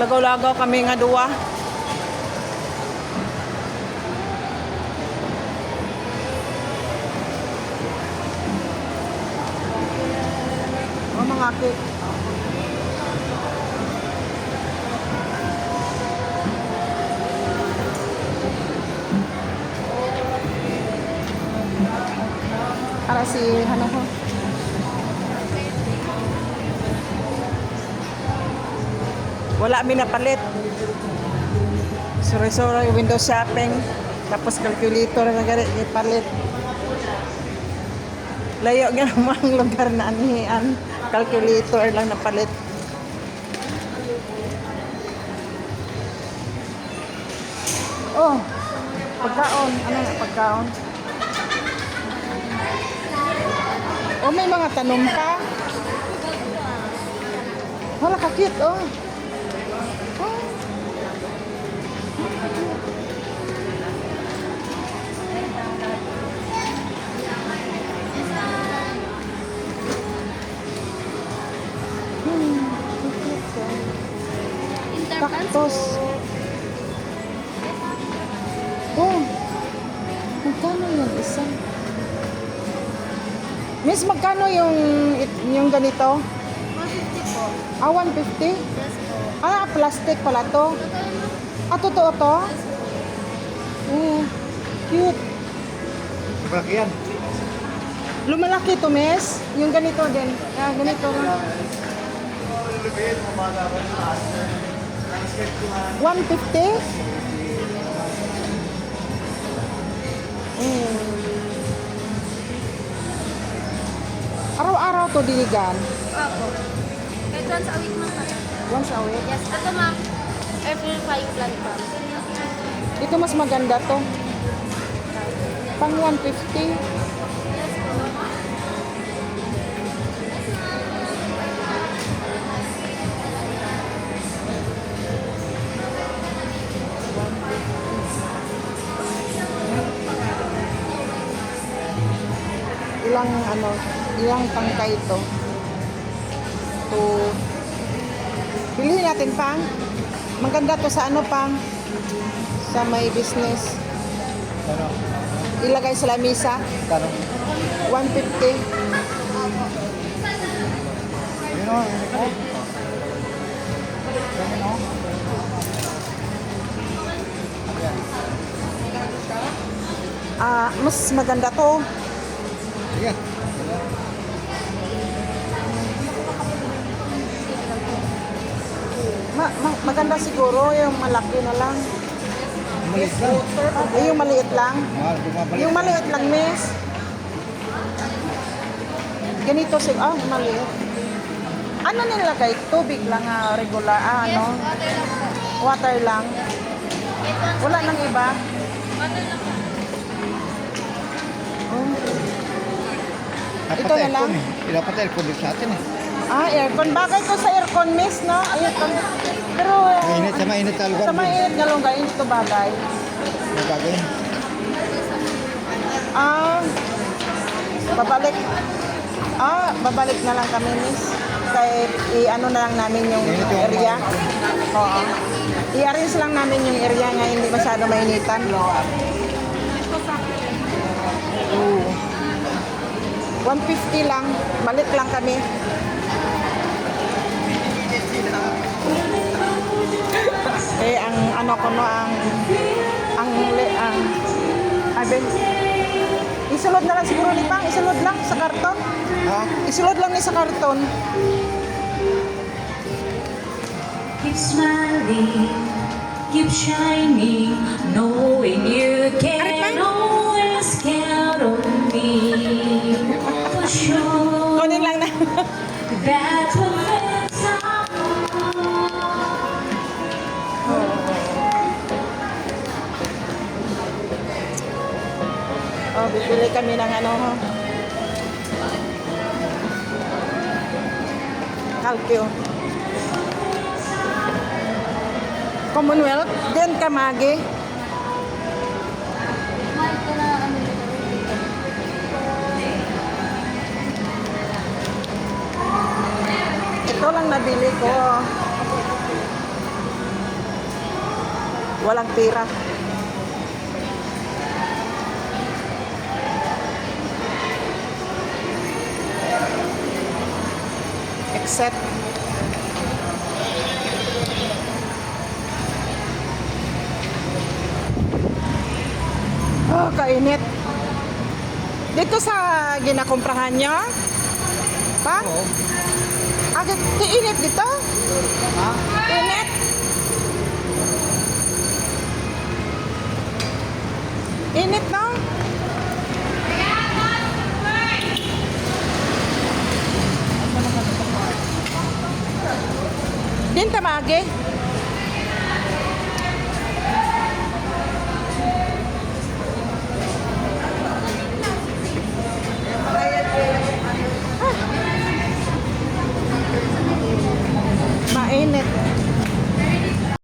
Lagaw-lagaw kami nga duwa. O mga cake. Para si ano ko. Wala mi napalit. Sorry, window shopping. Tapos calculator na gari ipalit. Layo nga namang lugar na anihan. Calculator lang napalit. Oh, pagkaon. Ano nga pagkaon? Oh, may mga tanong pa. Wala ka cute, oh. Oh. Cactus. Oh. Magkano yung isa? Miss, magkano yung ganito? 150 po. Ah, 150? Yes po. Ah, plastic pala to. Ah, totoo to? Oh, cute. Malaki yan. Lumalaki to, miss. Yung ganito din. Ah, ganito. 150? Araw-araw to diligan. Opo. Kahit once a week man pala. Once a week. Yes. Ito ma'am, April 5 lang pa. Ito mas maganda to. Pang 150. Yes po. Ilang tangkay ito. Bilhin natin pang. Maganda to sa ano pang? Sa may business. Ano? Ilagay sa lamisa. Ano? 150. Yun o, yun o. Yun o. Ah, mas maganda to. Sige. Maganda siguro yung malaki na lang. Maliit lang. Ay, yung maliit lang. Mahal, bumabalik. Yung maliit lang, miss. Ganito siguro. Ah, maliit. Ano nilagay? Tubig lang, regular. Ah, Yes, ano? water lang po. Water lang. Kahit once a Wala week. nang iba. Water lang po. Oh. Dapat Ito na aircon lang. eh. Dapat aircon din sa atin eh. Ah, aircon. Bagay ko sa aircon, miss, no? Aircon. Pero, Mainit sa mainit na lugar. sa mainit na lugar, hindi ito bagay. Bagay. Ah, babalik. Ah, babalik na lang kami, miss. Kaya i-ano na lang namin yung Mainit yung area. mga- Oo. I-arrange lang namin yung area nga hindi masyado mainitan. Oo. 150 lang. Balik lang kami. Eh, ang ano ko no, abin, isulod na lang siguro ni Pang, isulod lang sa karton. Ha? Isulod lang ni sa karton. Keep smiling, keep shining, knowing you can always count on me. For sure, Kunin lang na. that will make time. Oh, bibili kami ng ano. Kalkyo. Commonwealth, din Kamagi. Mahal ka na ano dito. Ito lang nabili ko. Walang tira. Except oh, kainit. Dito sa ginakumprahan nyo? Pa? Oo. Agad, init dito? Ha? Init? Init, no? Din tamagi?